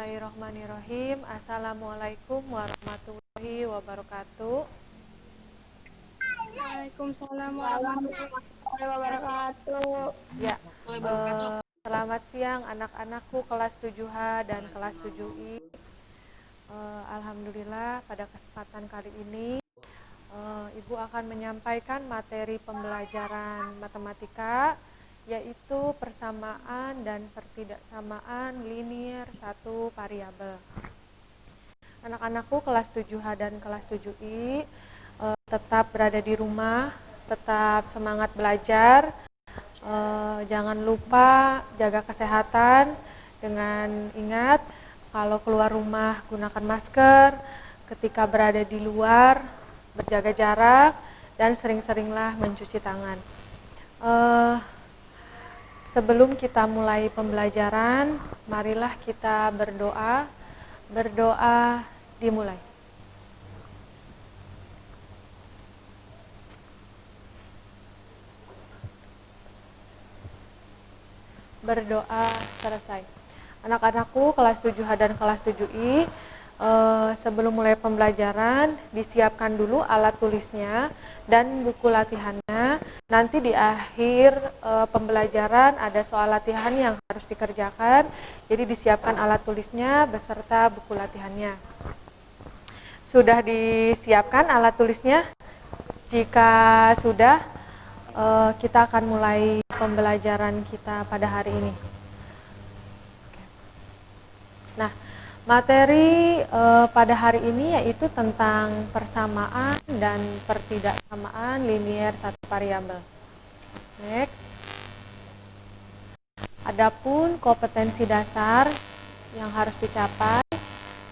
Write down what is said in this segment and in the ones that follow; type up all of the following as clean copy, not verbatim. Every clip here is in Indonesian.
Bismillahirrahmanirrahim. Assalamualaikum warahmatullahi wabarakatuh. Waalaikumsalam warahmatullahi wabarakatuh. Ya, selamat siang anak-anakku kelas 7H dan kelas 7I. Alhamdulillah pada kesempatan kali ini Ibu akan menyampaikan materi pembelajaran matematika, yaitu persamaan dan pertidaksamaan linier satu variabel. Anak-anakku kelas 7H dan kelas 7I tetap berada di rumah, tetap semangat belajar, jangan lupa jaga kesehatan dengan ingat kalau keluar rumah gunakan masker, ketika berada di luar berjaga jarak, dan sering-seringlah mencuci tangan. Sebelum kita mulai pembelajaran, marilah kita berdoa. Berdoa dimulai. Berdoa selesai. Anak-anakku kelas 7H dan kelas 7I, sebelum mulai pembelajaran, disiapkan dulu alat tulisnya dan buku latihannya. Nanti di akhir pembelajaran ada soal latihan yang harus dikerjakan, jadi disiapkan alat tulisnya beserta buku latihannya. Sudah disiapkan alat tulisnya? Jika sudah, kita akan mulai pembelajaran kita pada hari ini. Nah, materi pada hari ini yaitu tentang persamaan dan pertidaksamaan linier satu variabel. Next. Adapun kompetensi dasar yang harus dicapai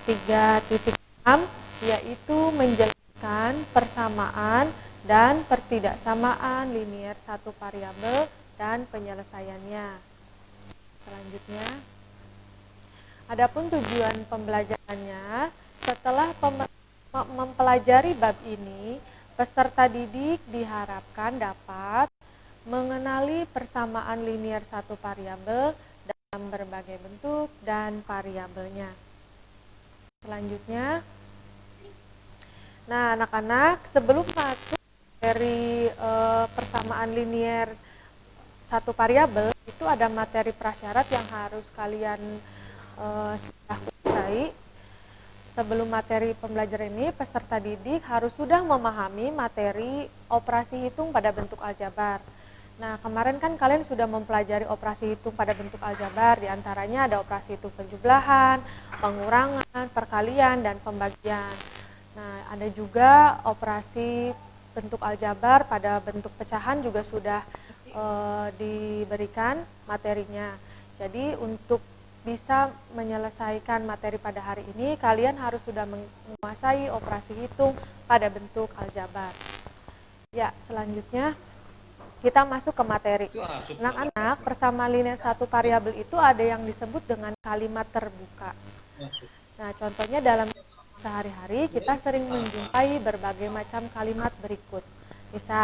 3.6 yaitu menjelaskan persamaan dan pertidaksamaan linier satu variabel dan penyelesaiannya. Selanjutnya, adapun tujuan pembelajarannya, setelah mempelajari bab ini, peserta didik diharapkan dapat mengenali persamaan linier satu variabel dalam berbagai bentuk dan variabelnya. Selanjutnya, nah anak-anak, sebelum masuk dari persamaan linier satu variabel, itu ada materi prasyarat yang harus kalian sudah selesai. Sebelum materi pembelajaran ini, peserta didik harus sudah memahami materi operasi hitung pada bentuk aljabar. Nah, kemarin kan kalian sudah mempelajari operasi hitung pada bentuk aljabar, diantaranya ada operasi hitung penjumlahan, pengurangan, perkalian, dan pembagian. Nah, ada juga operasi bentuk aljabar pada bentuk pecahan juga sudah diberikan materinya. Jadi untuk bisa menyelesaikan materi pada hari ini, kalian harus sudah menguasai operasi hitung pada bentuk aljabar. Ya, selanjutnya kita masuk ke materi. Anak-anak, persamaan linier satu variabel itu ada yang disebut dengan kalimat terbuka. Nah, contohnya dalam sehari-hari kita sering menjumpai berbagai macam kalimat berikut. Misal,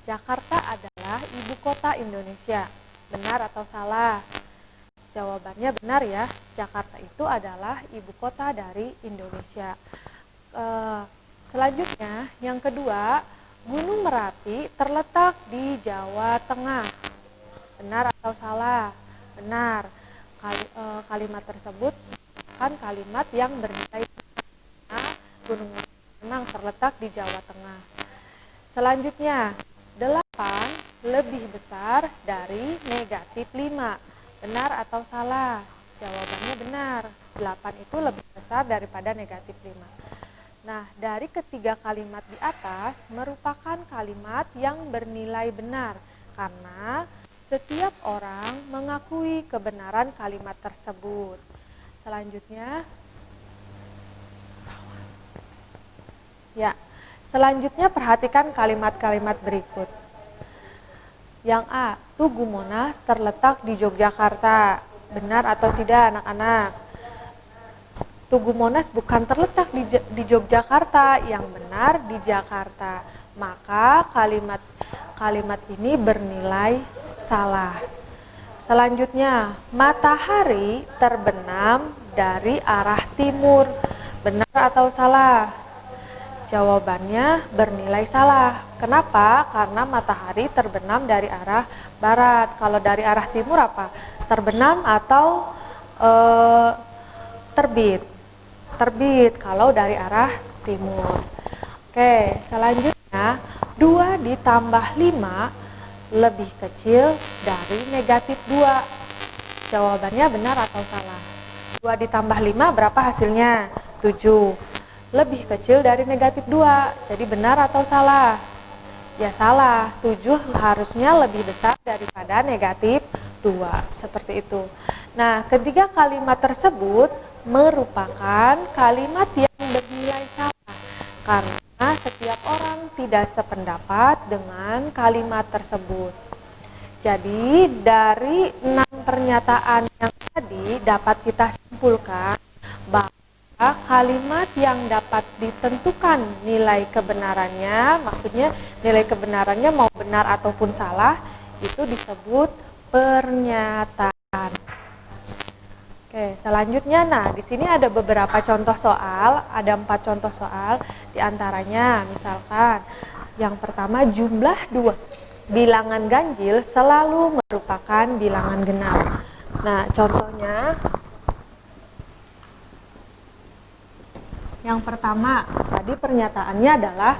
Jakarta adalah ibu kota Indonesia. Benar atau salah? Jawabannya benar ya, Jakarta itu adalah ibu kota dari Indonesia. Selanjutnya, yang kedua, Gunung Merapi terletak di Jawa Tengah. Benar atau salah? Benar. Kalimat tersebut bukan kalimat yang bernilai karena Gunung Merapi memang terletak di Jawa Tengah. Selanjutnya, 8 lebih besar dari negatif 5. Benar atau salah? Jawabannya benar. 8 itu lebih besar daripada negatif 5. Nah, dari ketiga kalimat di atas merupakan kalimat yang bernilai benar karena setiap orang mengakui kebenaran kalimat tersebut. Selanjutnya, selanjutnya perhatikan kalimat-kalimat berikut. Yang A, Tugu Monas terletak di Yogyakarta. Benar atau tidak anak-anak? Tugu Monas bukan terletak di Yogyakarta, yang benar di Jakarta. Maka kalimat ini bernilai salah. Selanjutnya, matahari terbenam dari arah timur. Benar atau salah? Jawabannya bernilai salah. Kenapa? Karena matahari terbenam dari arah barat. Kalau dari arah timur apa? Terbenam atau terbit? Terbit kalau dari arah timur. Oke, selanjutnya 2 ditambah 5 lebih kecil dari negatif 2. Jawabannya benar atau salah? 2 ditambah 5 berapa hasilnya? 7. Lebih kecil dari negatif 2. Jadi benar atau salah? Ya salah, 7 harusnya lebih besar daripada negatif 2. Seperti itu. Nah, ketiga kalimat tersebut merupakan kalimat yang bernilai salah. Karena setiap orang tidak sependapat dengan kalimat tersebut. Jadi dari 6 pernyataan yang tadi dapat kita simpulkan bahwa kalimat yang dapat ditentukan nilai kebenarannya, maksudnya nilai kebenarannya mau benar ataupun salah, itu disebut pernyataan. Oke, selanjutnya, nah di sini ada beberapa contoh soal, ada 4 contoh soal, diantaranya misalkan yang pertama jumlah 2 bilangan ganjil selalu merupakan bilangan genap. Nah, contohnya yang pertama, tadi pernyataannya adalah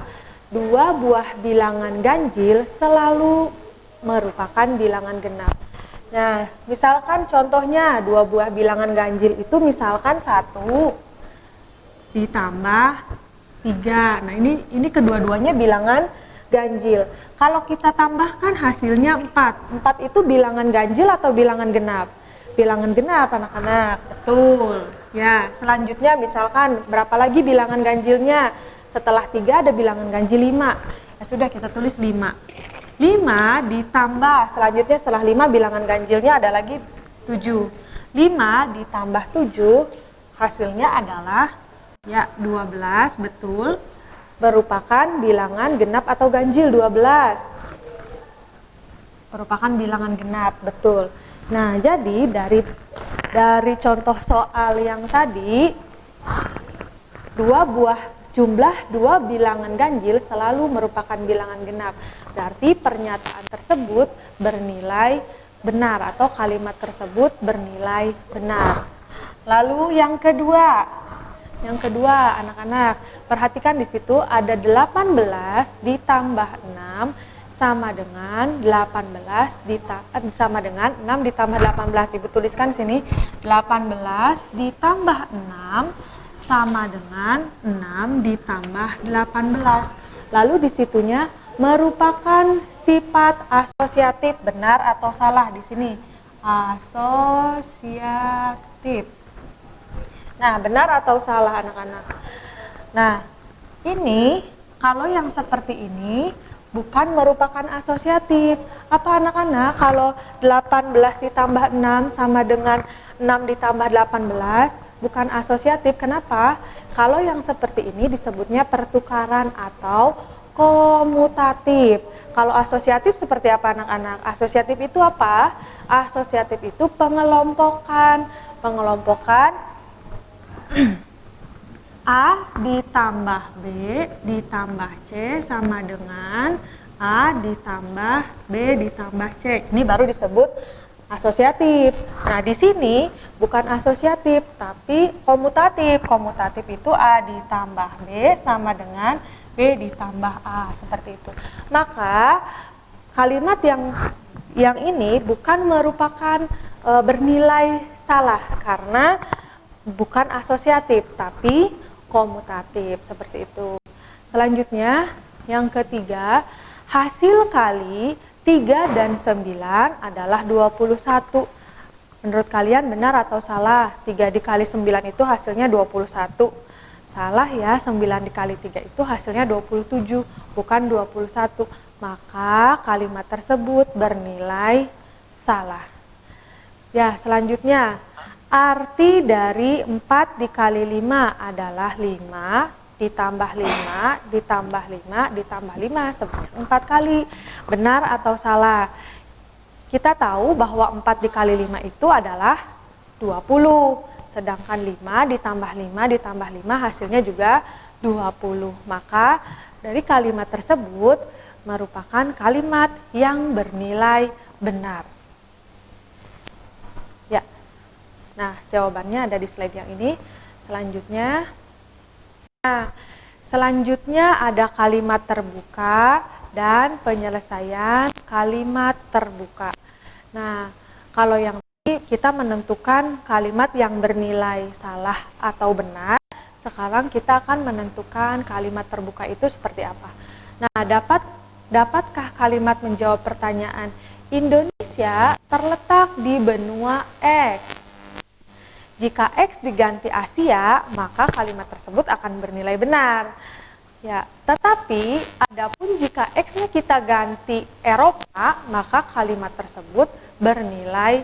2 buah bilangan ganjil selalu merupakan bilangan genap. Nah, misalkan contohnya 2 buah bilangan ganjil itu misalkan 1 ditambah 3. Nah, ini kedua-duanya bilangan ganjil. Kalau kita tambahkan hasilnya 4. 4 itu bilangan ganjil atau bilangan genap? Bilangan genap, anak-anak. Betul. Ya, selanjutnya misalkan berapa lagi bilangan ganjilnya? Setelah 3 ada bilangan ganjil 5. Ya sudah, kita tulis 5. 5 ditambah, selanjutnya setelah 5 bilangan ganjilnya ada lagi 7. 5 ditambah 7 hasilnya adalah ya 12, betul. Merupakan bilangan genap atau ganjil 12. Merupakan bilangan genap, betul. Nah, jadi dari contoh soal yang tadi, jumlah 2 bilangan ganjil selalu merupakan bilangan genap. Berarti pernyataan tersebut bernilai benar atau kalimat tersebut bernilai benar. Lalu yang kedua anak-anak, perhatikan di situ ada 18 ditambah 6 sama dengan 6 ditambah 18. Ibu tuliskan sini 18 ditambah 6 sama dengan 6 ditambah 18. Lalu di situnya merupakan sifat asosiatif, benar atau salah di sini? Asosiatif. Nah, benar atau salah anak-anak? Nah, ini kalau yang seperti ini bukan merupakan asosiatif. Apa anak-anak? Kalau 18 ditambah 6 sama dengan 6 ditambah 18 bukan asosiatif. Kenapa? Kalau yang seperti ini disebutnya pertukaran atau komutatif. Kalau asosiatif seperti apa anak-anak? Asosiatif itu apa? Asosiatif itu pengelompokan. A ditambah B ditambah C sama dengan A ditambah B ditambah C. Ini baru disebut asosiatif. Nah, di sini bukan asosiatif tapi komutatif. Komutatif itu A ditambah B sama dengan B ditambah A, seperti itu. Maka kalimat yang ini bukan merupakan bernilai salah karena bukan asosiatif tapi komutatif, seperti itu. Selanjutnya yang ketiga, hasil kali 3 dan 9 adalah 21. Menurut kalian benar atau salah? 3 dikali 9 itu hasilnya 21. Salah ya, 9 dikali 3 itu hasilnya 27, bukan 21. Maka kalimat tersebut bernilai salah. Ya, selanjutnya arti dari 4 dikali 5 adalah 5 ditambah 5 ditambah 5 ditambah 5 sebanyak 4 kali. Benar atau salah? Kita tahu bahwa 4 dikali 5 itu adalah 20. sedangkan 5 ditambah 5 ditambah 5 hasilnya juga 20. Maka dari kalimat tersebut merupakan kalimat yang bernilai benar. Ya. Nah, jawabannya ada di slide yang ini. Selanjutnya ada kalimat terbuka dan penyelesaian kalimat terbuka. Nah, kalau yang tadi kita menentukan kalimat yang bernilai salah atau benar, sekarang kita akan menentukan kalimat terbuka itu seperti apa. Nah, dapatkah kalimat menjawab pertanyaan Indonesia terletak di benua X? Jika X diganti Asia, maka kalimat tersebut akan bernilai benar. Ya, tetapi adapun jika X-nya kita ganti Eropa, maka kalimat tersebut bernilai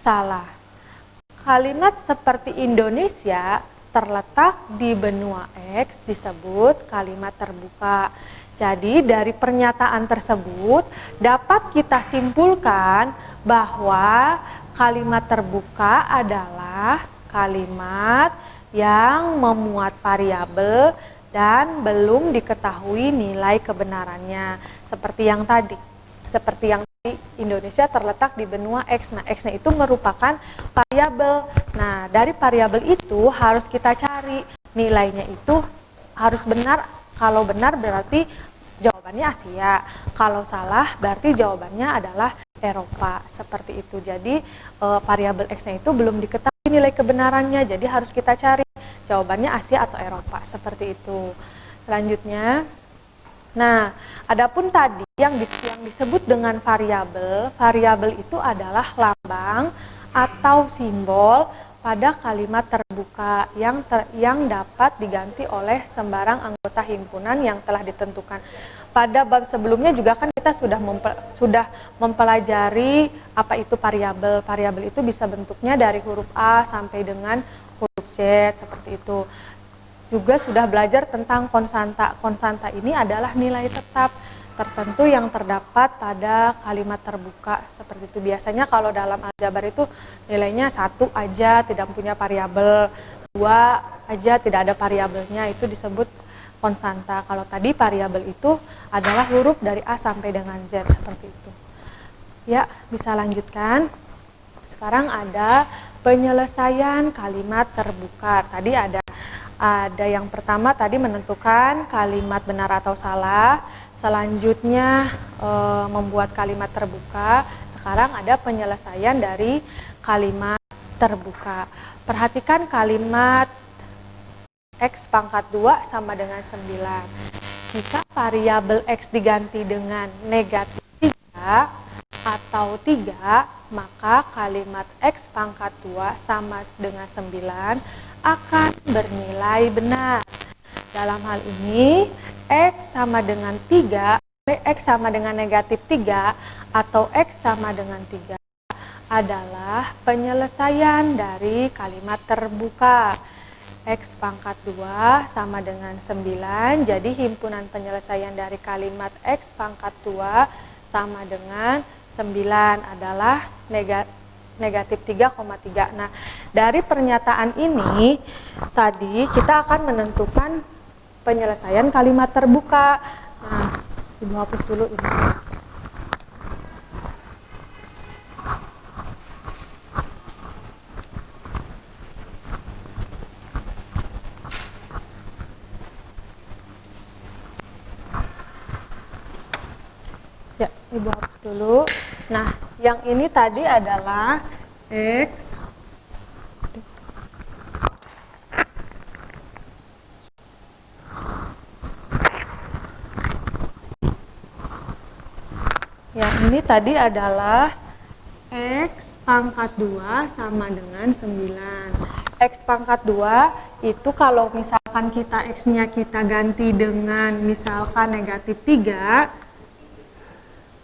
salah. Kalimat seperti Indonesia terletak di benua X disebut kalimat terbuka. Jadi dari pernyataan tersebut dapat kita simpulkan bahwa kalimat terbuka adalah kalimat yang memuat variabel dan belum diketahui nilai kebenarannya. Seperti yang tadi Indonesia terletak di benua X. Nah, X-nya itu merupakan variabel. Nah, dari variabel itu harus kita cari nilainya itu harus benar. Kalau benar berarti jawabannya Asia. Kalau salah berarti jawabannya adalah Eropa. Seperti itu. Jadi variabel X-nya itu belum diketahui nilai kebenarannya. Jadi harus kita cari jawabannya Asia atau Eropa. Seperti itu. Selanjutnya, nah, adapun tadi yang disebut dengan variabel itu adalah lambang atau simbol pada kalimat terbuka yang dapat diganti oleh sembarang anggota himpunan yang telah ditentukan. Pada bab sebelumnya juga kan kita sudah mempelajari apa itu variabel. Variabel itu bisa bentuknya dari huruf A sampai dengan huruf Z, seperti itu. Juga sudah belajar tentang konstanta. Konstanta ini adalah nilai tetap tertentu yang terdapat pada kalimat terbuka, seperti itu. Biasanya kalau dalam aljabar itu nilainya 1 aja tidak punya variabel, 2 aja tidak ada variabelnya, itu disebut konstanta. Kalau tadi variabel itu adalah huruf dari A sampai dengan Z, seperti itu. Ya, bisa lanjutkan. Sekarang ada penyelesaian kalimat terbuka. Tadi ada yang pertama tadi menentukan kalimat benar atau salah. Selanjutnya membuat kalimat terbuka. Sekarang ada penyelesaian dari kalimat terbuka. Perhatikan kalimat X pangkat 2 sama dengan 9. Jika variabel X diganti dengan negatif 3 atau 3, maka kalimat X pangkat 2 sama dengan 9 akan bernilai benar. Dalam hal ini, X sama dengan 3, X sama dengan negatif 3, atau X sama dengan 3 adalah penyelesaian dari kalimat terbuka. X pangkat 2 sama dengan 9, jadi himpunan penyelesaian dari kalimat X pangkat 2 sama dengan 9 adalah negatif 3,3. Nah, dari pernyataan ini, tadi kita akan menentukan penyelesaian kalimat terbuka. Nah, Ibu hapus dulu ini. Ya, Ibu hapus dulu. Nah, yang ini tadi adalah X ini tadi adalah X pangkat 2 sama dengan 9. X pangkat 2 itu kalau misalkan kita X-nya kita ganti dengan misalkan negatif 3,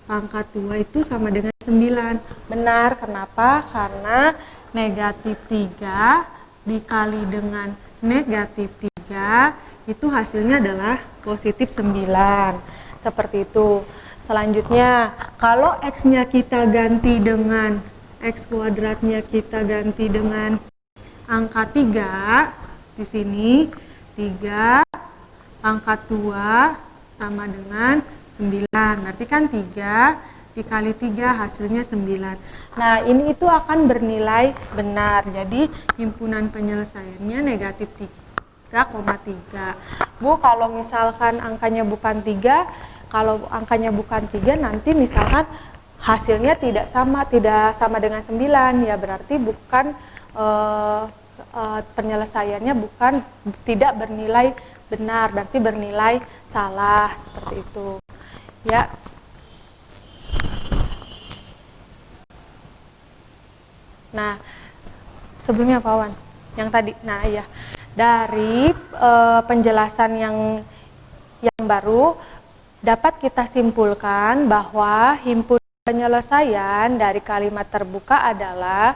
pangkat 2 itu sama dengan 9. Benar, kenapa? Karena negatif 3 dikali dengan negatif 3 itu hasilnya adalah positif 9. Seperti itu. Selanjutnya, kalau X-nya kita ganti dengan X kuadratnya kita ganti dengan angka 3 di sini 3 pangkat 2 sama dengan 9. Berarti kan 3 dikali 3 hasilnya 9. Nah, ini itu akan bernilai benar. Jadi, himpunan penyelesaiannya negatif 3,3. Bu, kalau misalkan angkanya bukan 3, kalau angkanya bukan 3 nanti misalkan hasilnya tidak sama dengan 9, ya berarti bukan penyelesaiannya bukan tidak bernilai benar, berarti bernilai salah, seperti itu. Ya. Nah, sebelumnya Pak Wan, yang tadi, nah iya, dari penjelasan yang baru dapat kita simpulkan bahwa himpunan penyelesaian dari kalimat terbuka adalah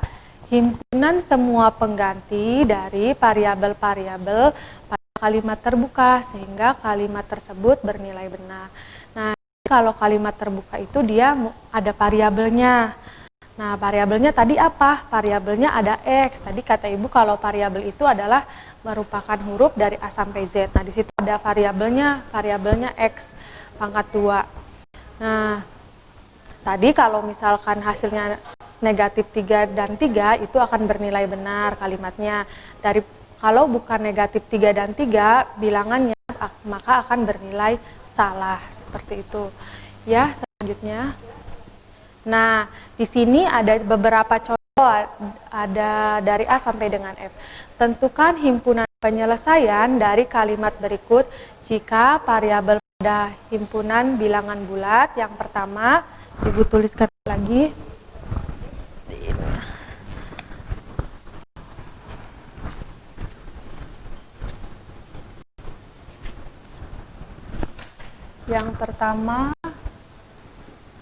himpunan semua pengganti dari variabel-variabel pada kalimat terbuka sehingga kalimat tersebut bernilai benar. Nah, kalau kalimat terbuka itu dia ada variabelnya. Nah, variabelnya tadi apa? Variabelnya ada X. Tadi kata Ibu kalau variabel itu adalah merupakan huruf dari A sampai Z. Nah, di situ ada variabelnya X pangkat 2. Nah, tadi kalau misalkan hasilnya negatif 3 dan 3 itu akan bernilai benar kalimatnya. Kalau bukan negatif 3 dan 3 bilangannya maka akan bernilai salah, seperti itu. Ya, selanjutnya. Nah, di sini ada beberapa contoh, ada dari A sampai dengan F. Tentukan himpunan penyelesaian dari kalimat berikut jika variabel pada himpunan bilangan bulat. Yang pertama, Ibu tuliskan lagi. Yang pertama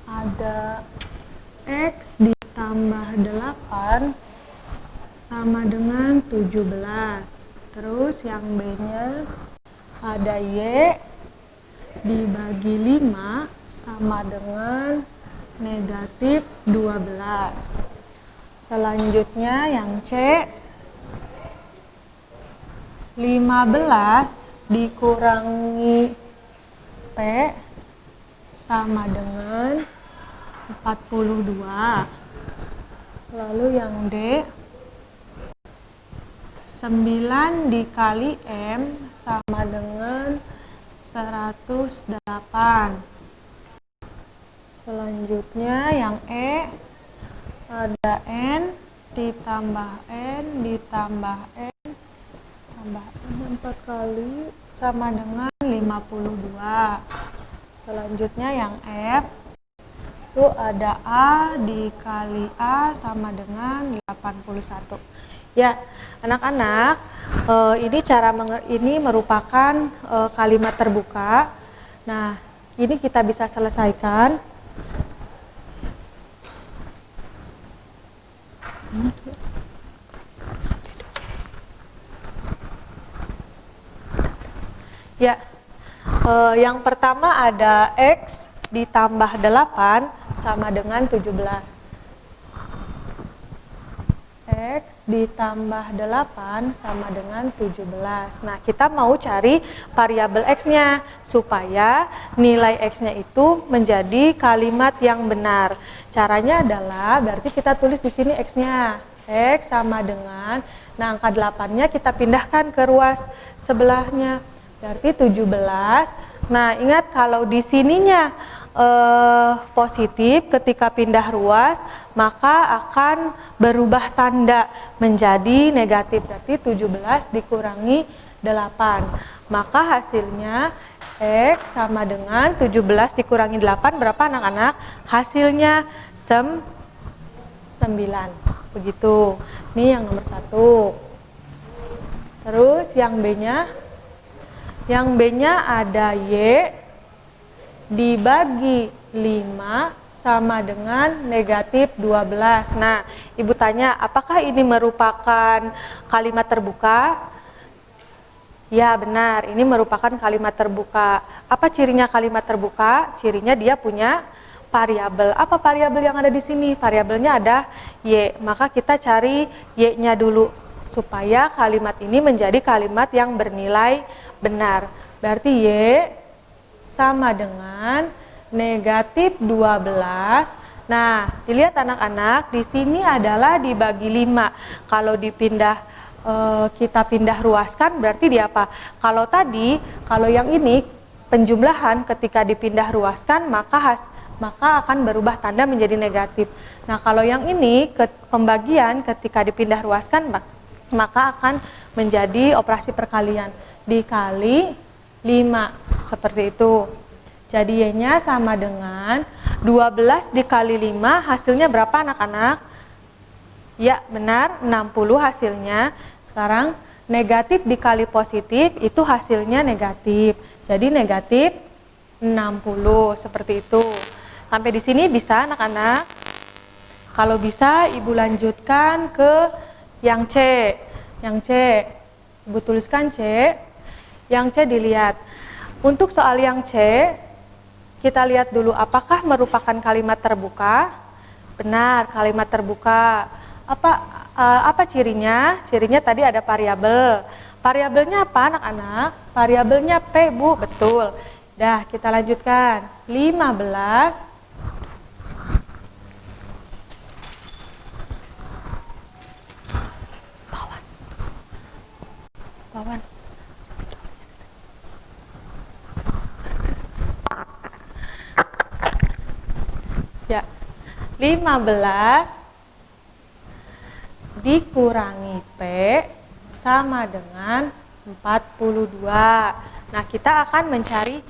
ada X ditambah 8 sama dengan 17. Terus yang B-nya ada Y dibagi 5 sama dengan negatif 12. Selanjutnya yang C, 15 dikurangi P sama dengan 42. Lalu yang D, 9 dikali M sama dengan 108. Selanjutnya yang E, ada N ditambah N ditambah N tambah N 4 kali sama dengan 52. Selanjutnya yang F, itu ada A dikali A sama dengan 81. Ya, anak-anak, ini merupakan kalimat terbuka. Nah, ini kita bisa selesaikan. Ya, yang pertama ada X ditambah 8 sama dengan 17. X ditambah 8 sama dengan 17. Nah, kita mau cari variabel X-nya supaya nilai X-nya itu menjadi kalimat yang benar. Caranya adalah berarti kita tulis di sini X-nya. X sama dengan, nah angka 8-nya kita pindahkan ke ruas sebelahnya. Berarti 17. Nah, ingat kalau di sininya positif, ketika pindah ruas maka akan berubah tanda menjadi negatif. Berarti 17 dikurangi 8. Maka hasilnya X sama dengan 17 dikurangi 8 berapa anak-anak? Hasilnya 9. Begitu. Ini yang nomor 1. Terus yang B-nya? Yang B-nya ada Y dibagi 5 sama dengan negatif 12. Nah, Ibu tanya, apakah ini merupakan kalimat terbuka? Ya, benar. Ini merupakan kalimat terbuka. Apa cirinya kalimat terbuka? Cirinya dia punya variabel. Apa variabel yang ada di sini? Variabelnya ada Y. Maka kita cari Y-nya dulu. supaya kalimat ini menjadi kalimat yang bernilai benar. Berarti Y sama dengan negatif 12. Nah, dilihat anak-anak, di sini adalah dibagi 5. Kalau kita pindah ruaskan berarti di apa? Kalau tadi, kalau yang ini penjumlahan ketika dipindah ruaskan maka akan berubah tanda menjadi negatif. Nah, kalau yang ini pembagian ketika dipindah ruaskan maka akan menjadi operasi perkalian dikali 5 seperti itu. Jadi Y-nya sama dengan 12 dikali 5 hasilnya berapa anak-anak? Ya, benar, 60 hasilnya. Sekarang negatif dikali positif itu hasilnya negatif. Jadi negatif 60 seperti itu. Sampai di sini bisa anak-anak? Kalau bisa Ibu lanjutkan ke yang C. Yang C, Ibu tuliskan C. Yang C dilihat. Untuk soal yang C, kita lihat dulu apakah merupakan kalimat terbuka? Benar, kalimat terbuka. Apa cirinya? Cirinya tadi ada variabel. Variabelnya apa anak-anak? Variabelnya P, Bu. Betul. Dah, kita lanjutkan. 15 Bawan. Ya, 15 dikurangi P sama dengan 42. Nah, kita akan mencari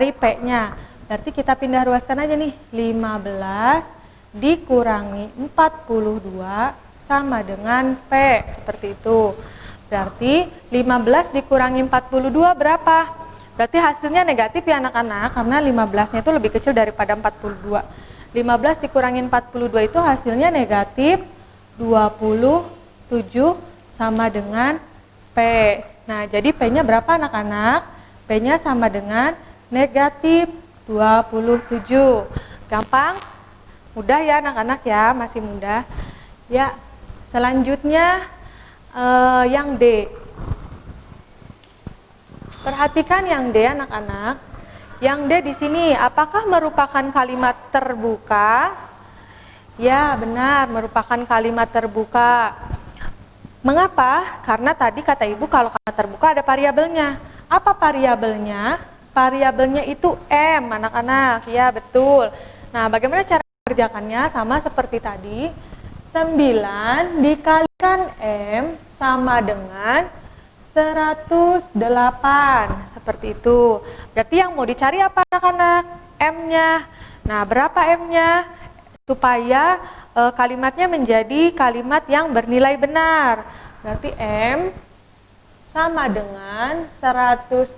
P-nya. Berarti kita pindah ruaskan aja nih. 15 dikurangi 42 sama dengan P. Seperti itu. Berarti 15 dikurangi 42 berapa? Berarti hasilnya negatif ya anak-anak, karena 15-nya itu lebih kecil daripada 42. 15 dikurangi 42 itu hasilnya negatif 27 sama dengan P. Nah, jadi P-nya berapa anak-anak? P-nya sama dengan negatif 27. Gampang? Mudah ya anak-anak ya, masih mudah. Ya, selanjutnya yang D. Perhatikan yang D anak-anak. Yang D di sini apakah merupakan kalimat terbuka? Ya, benar, merupakan kalimat terbuka. Mengapa? Karena tadi kata Ibu kalau kalimat terbuka ada variabelnya. Apa variabelnya? Variabelnya itu M, anak-anak. Ya, betul. Nah, bagaimana cara mengerjakannya? Sama seperti tadi. 9 dikalikan M sama dengan 108. Seperti itu. Berarti yang mau dicari apa anak-anak? M-nya. Nah, berapa M-nya? Supaya kalimatnya menjadi kalimat yang bernilai benar. Berarti M sama dengan 108.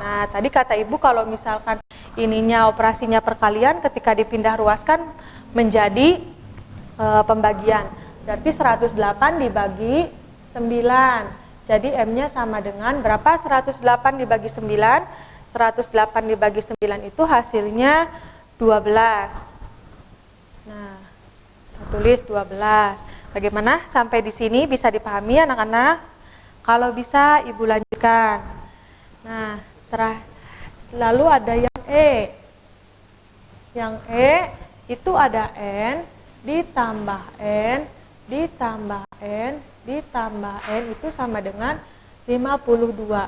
Nah, tadi kata Ibu kalau misalkan ininya operasinya perkalian ketika dipindah ruaskan menjadi pembagian. Berarti 108 dibagi 9. Jadi M-nya sama dengan berapa? 108 dibagi 9. 108 dibagi 9 itu hasilnya 12. Nah, kita tulis 12. Bagaimana? Sampai di sini bisa dipahami anak-anak? Kalau bisa Ibu lanjutkan. Nah, lalu ada yang E. Yang E itu ada N ditambah N ditambah N ditambah N itu sama dengan 52.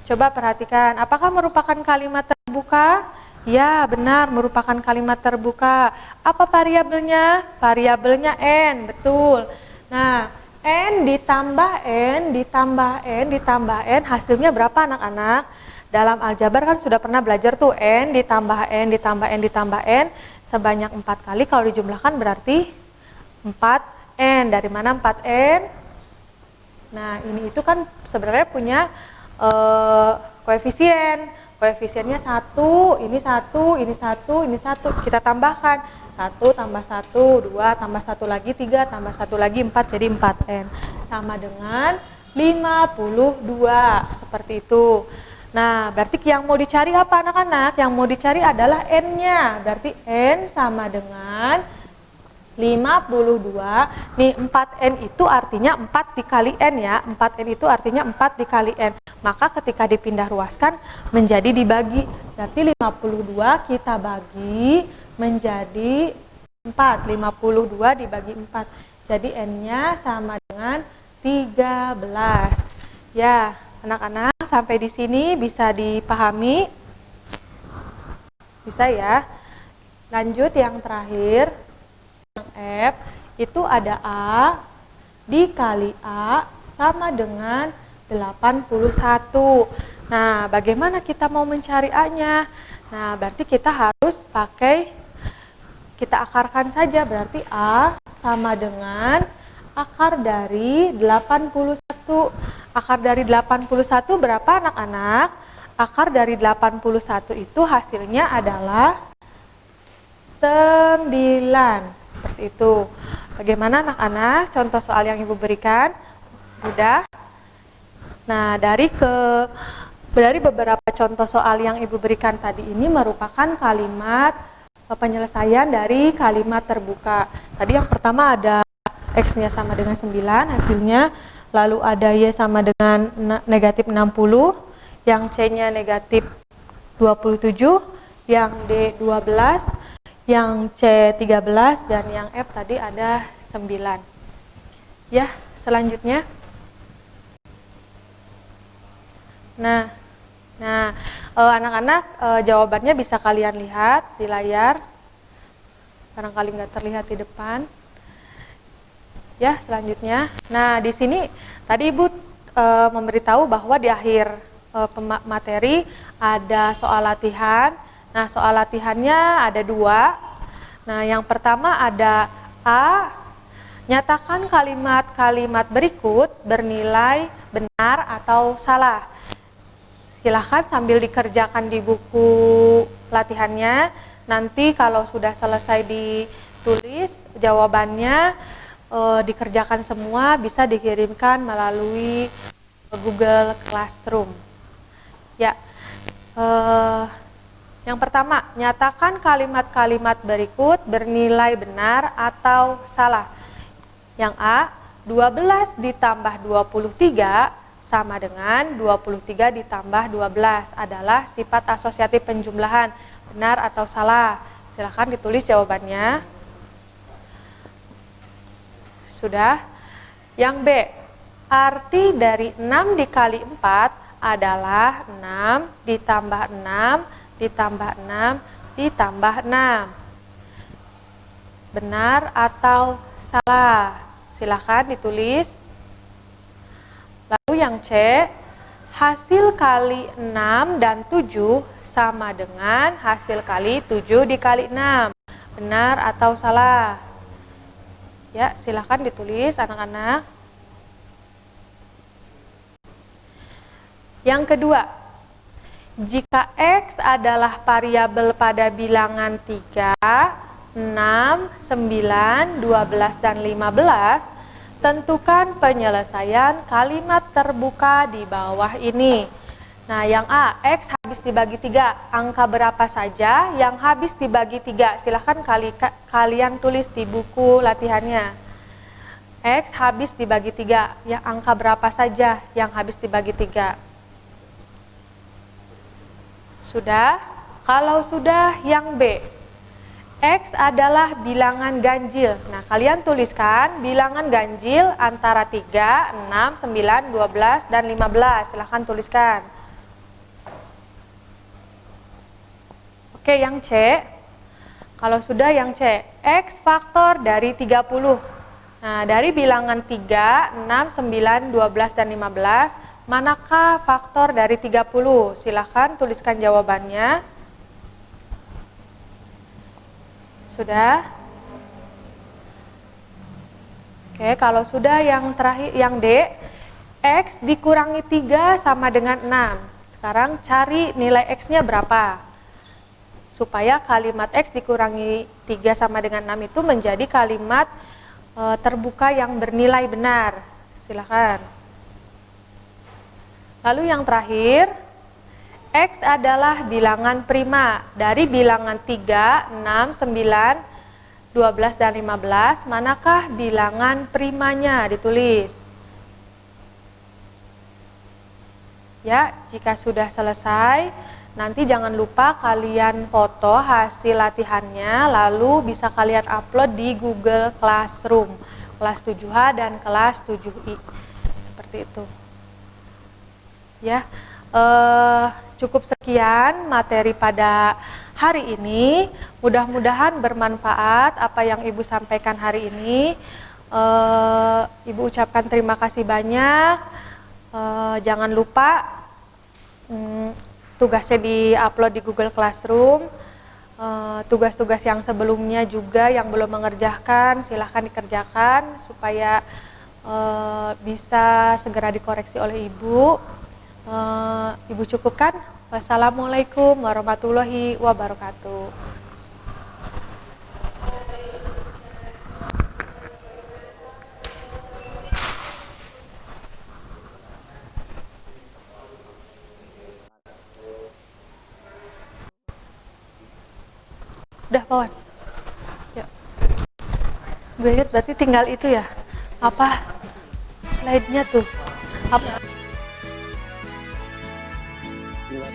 Coba perhatikan, apakah merupakan kalimat terbuka? Ya, benar, merupakan kalimat terbuka. Apa variabelnya? Variabelnya N, betul. Nah, N ditambah N ditambah N ditambah N hasilnya berapa anak-anak? Dalam aljabar kan sudah pernah belajar tuh N ditambah N ditambah N ditambah N sebanyak 4 kali, kalau dijumlahkan berarti 4N. Dari mana 4N? Nah, ini itu kan sebenarnya punya koefisien. Koefisiennya 1, ini 1, ini 1, ini 1. Kita tambahkan 1 tambah 1, 2 tambah 1 lagi 3 tambah 1 lagi 4, jadi 4N. Sama dengan 52, seperti itu. Nah, berarti yang mau dicari apa anak-anak? Yang mau dicari adalah N-nya. Berarti N sama dengan 52, nih 4N itu artinya 4 dikali N ya, 4N itu artinya 4 dikali N. Maka ketika dipindah ruaskan menjadi dibagi, berarti 52 kita bagi menjadi 4, 52 dibagi 4. Jadi N-nya sama dengan 13. Ya, anak-anak sampai di sini bisa dipahami? Bisa ya? Lanjut yang terakhir. F itu ada A dikali A sama dengan 81. Nah, bagaimana kita mau mencari A-nya? Nah, berarti kita harus kita akarkan saja. Berarti A sama dengan akar dari 81. Akar dari 81 berapa anak-anak? Akar dari 81 itu hasilnya adalah 9. Seperti itu. Bagaimana anak-anak? Contoh soal yang Ibu berikan. Mudah. Nah, dari beberapa contoh soal yang Ibu berikan tadi ini merupakan kalimat penyelesaian dari kalimat terbuka. Tadi yang pertama ada X-nya sama dengan 9 hasilnya. Lalu ada Y sama dengan negatif 60. Yang C-nya negatif 27. Yang D 12. Yang C 13 dan yang F tadi ada 9. Ya, selanjutnya. Nah, anak-anak jawabannya bisa kalian lihat di layar. Barangkali nggak terlihat di depan. Ya, selanjutnya. Nah, di sini tadi Ibu memberitahu bahwa di akhir materi ada soal latihan. Nah, soal latihannya ada 2. Nah, yang pertama ada A, nyatakan kalimat-kalimat berikut bernilai benar atau salah. Silahkan sambil dikerjakan di buku latihannya. Nanti kalau sudah selesai ditulis jawabannya, dikerjakan semua, bisa dikirimkan melalui Google Classroom. Ya. Yang pertama, nyatakan kalimat-kalimat berikut bernilai benar atau salah. Yang A, 12 ditambah 23 sama dengan 23 ditambah 12 adalah sifat asosiatif penjumlahan. Benar atau salah? Silakan ditulis jawabannya. Sudah. Yang B, arti dari 6 dikali 4 adalah 6 ditambah 6 ditambah 6 ditambah 6. Benar atau salah? Silakan ditulis. Lalu yang C, hasil kali 6 dan 7 sama dengan hasil kali 7 dikali 6. Benar atau salah? Ya, silakan ditulis anak-anak. Yang kedua, jika X adalah variabel pada bilangan 3, 6, 9, 12, dan 15, tentukan penyelesaian kalimat terbuka di bawah ini. Nah, yang A, X habis dibagi 3, angka berapa saja yang habis dibagi 3? Silahkan kalian tulis di buku latihannya. X habis dibagi 3, yang angka berapa saja yang habis dibagi 3? Sudah? Kalau sudah, yang B. X adalah bilangan ganjil. Nah, kalian tuliskan bilangan ganjil antara 3, 6, 9, 12, dan 15. Silahkan tuliskan. Oke, yang C. Kalau sudah, yang C. X faktor dari 30. Nah, dari bilangan 3, 6, 9, 12, dan 15, manakah faktor dari 30? Silahkan tuliskan jawabannya. Sudah? Oke, kalau sudah, yang terakhir, yang D, X dikurangi 3 sama dengan 6. Sekarang cari nilai X-nya berapa? Supaya kalimat X dikurangi 3 sama dengan 6 itu menjadi kalimat terbuka yang bernilai benar. Silahkan. Lalu yang terakhir, X adalah bilangan prima. Dari bilangan 3, 6, 9, 12 dan 15, manakah bilangan primanya? Ditulis. Ya, jika sudah selesai, nanti jangan lupa kalian foto hasil latihannya, lalu bisa kalian upload di Google Classroom, kelas 7H dan kelas 7I. Seperti itu. Ya, cukup sekian materi pada hari ini. Mudah-mudahan bermanfaat apa yang Ibu sampaikan hari ini. Ibu ucapkan terima kasih banyak. Jangan lupa tugasnya di-upload di Google Classroom. Tugas-tugas yang sebelumnya juga yang belum mengerjakan, silahkan dikerjakan supaya bisa segera dikoreksi oleh Ibu. Ibu cukupkan. Wassalamualaikum warahmatullahi wabarakatuh. Udah, Pawan. Ya. Gue lihat berarti tinggal itu ya. Apa slide-nya tuh? Apa?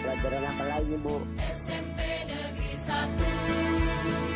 Pelajaran apa lagi, Bu? SMP Negeri 1